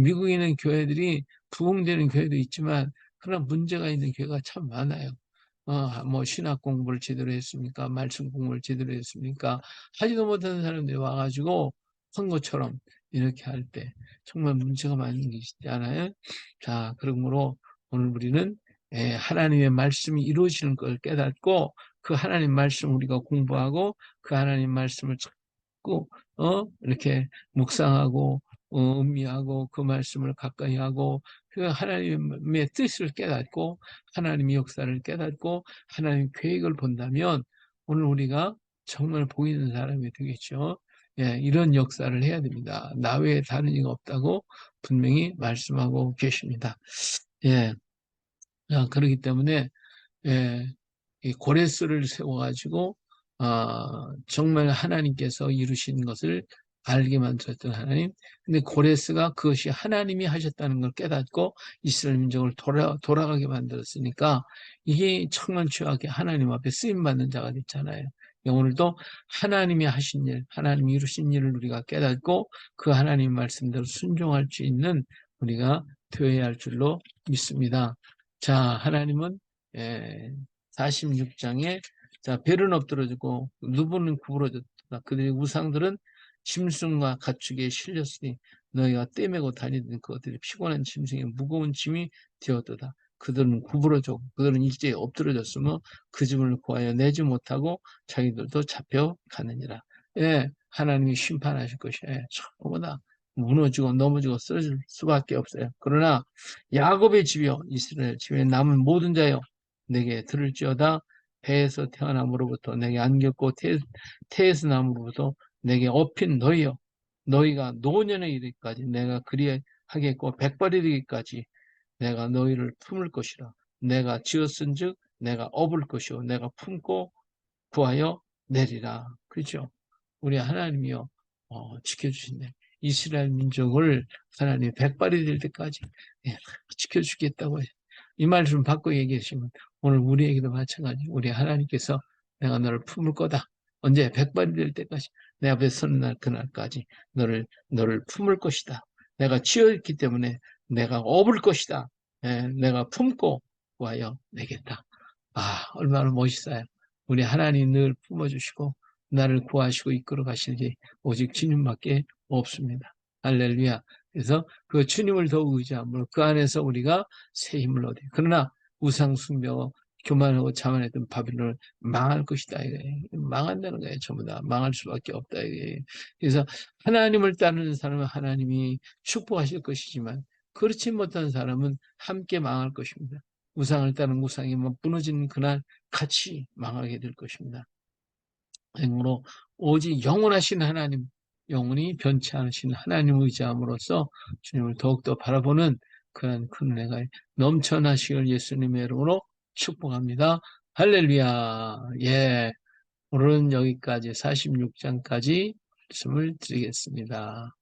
미국에 있는 교회들이 부흥되는 교회도 있지만 그런 문제가 있는 교회가 참 많아요. 뭐 신학 공부를 제대로 했습니까? 말씀 공부를 제대로 했습니까? 하지도 못하는 사람들이 와가지고 한 것처럼 이렇게 할 때 정말 문제가 많은 게 있잖아요. 자, 그러므로 오늘 우리는 하나님의 말씀이 이루어지는 걸 깨닫고 그 하나님 말씀 우리가 공부하고 그 하나님 말씀을 꼭 이렇게 묵상하고 음미하고 그 말씀을 가까이 하고 그 하나님의 뜻을 깨닫고 하나님의 역사를 깨닫고 하나님의 계획을 본다면 오늘 우리가 정말 보이는 사람이 되겠죠. 예, 이런 역사를 해야 됩니다. 나 외에 다른 이가 없다고 분명히 말씀하고 계십니다. 예, 그렇기 때문에 예, 이 고레스를 세워가지고 정말 하나님께서 이루신 것을 알게 만드셨던 하나님. 근데 고레스가 그것이 하나님이 하셨다는 걸 깨닫고 이스라엘 민족을 돌아가게 만들었으니까 이게 청년취하게 하나님 앞에 쓰임받는 자가 됐잖아요. 오늘도 하나님이 하신 일, 하나님이 이루신 일을 우리가 깨닫고 그 하나님 말씀대로 순종할 수 있는 우리가 되어야 할 줄로 믿습니다. 자, 하나님은 46장에 자 별은 엎드러지고 누구는 구부러졌다. 그들의 우상들은 짐승과 가축에 실렸으니 너희가 떼매고 다니던 그것들이 피곤한 짐승의 무거운 짐이 되었도다. 그들은 구부러져 그들은 일제히 엎드러졌으며 그 짐을 구하여 내지 못하고 자기들도 잡혀가느니라. 예, 하나님이 심판하실 것이에요. 저보다 무너지고 넘어지고 쓰러질 수밖에 없어요. 그러나 야곱의 집이여 이스라엘 집에 남은 모든 자여 내게 들을지어다. 배에서 태어남으로부터 내게 안겼고 태에서 남으로부터 내게 업힌 너희여 너희가 노년에 이르기까지 내가 그리하겠고 백발이 되기까지 내가 너희를 품을 것이라. 내가 지었은즉 내가 업을 것이요 내가 품고 구하여 내리라. 그렇죠? 우리 하나님이요 지켜주신대. 이스라엘 민족을 하나님 백발이 될 때까지 지켜주겠다고 해요. 이 말씀 받고 얘기하시면 오늘 우리에게도 마찬가지. 우리 하나님께서 내가 너를 품을 거다. 언제 백발이 될 때까지 내 앞에 서는 날 그날까지 너를 품을 것이다. 내가 지었기 때문에 내가 업을 것이다. 내가 품고 구하여 내겠다. 얼마나 멋있어요. 우리 하나님 늘 품어주시고 나를 구하시고 이끌어 가시지 오직 주님밖에 없습니다. 할렐루야. 그래서 그 주님을 더욱 의지함으로 그 안에서 우리가 새 힘을 얻어요. 그러나 우상 숭배하고 교만하고 자만했던 바빌론을 망할 것이다. 망한다는 거예요. 전부 다 망할 수밖에 없다. 그래서 하나님을 따르는 사람은 하나님이 축복하실 것이지만 그렇지 못한 사람은 함께 망할 것입니다. 우상을 따른 우상이 무너지는 그날 같이 망하게 될 것입니다. 그러므로 오직 영원하신 하나님, 영원히 변치 않으신 하나님을 의지함으로써 주님을 더욱더 바라보는 그런 큰 은혜가 넘쳐나시길 예수님의 이름으로 축복합니다. 할렐루야. 예. 오늘은 여기까지 46장까지 말씀을 드리겠습니다.